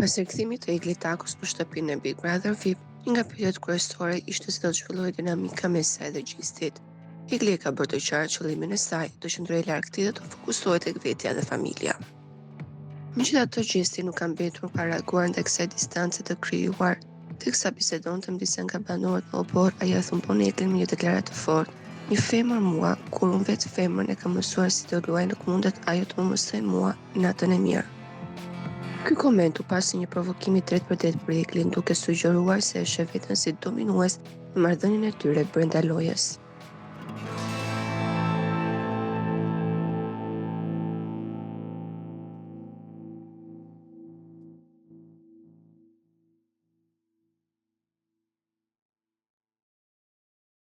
Pas rikthimit të Igli Takos në shtëpinë e Big Brother VIP, një nga pyetjet kryesore ishte se do të zhvillohej dinamika mes saj dhe gjistit. Igli e ka bërë të qartë qëllimin e saj të qëndrojë larg tij dhe të fokusohet tek vetja dhe familja. Megjithatë, gjisti nuk ka mbetur pa reaguar ndaj kësaj distance të krijuar, teksa bisedonte me disa nga banorët në obor, ai ia thumbon Iglin me një deklaratë të fortë. Një femër mua, kur unë vetë femrën e kam mësuar si të luaj, nuk mundet ajo të më mësoj mua natën e mirë. Ky koment u pas një provokimi drejt për drejt për Iglin, duke sugjeruar se e sheh veten si dominues në marrëdhënien e tyre brenda lojës.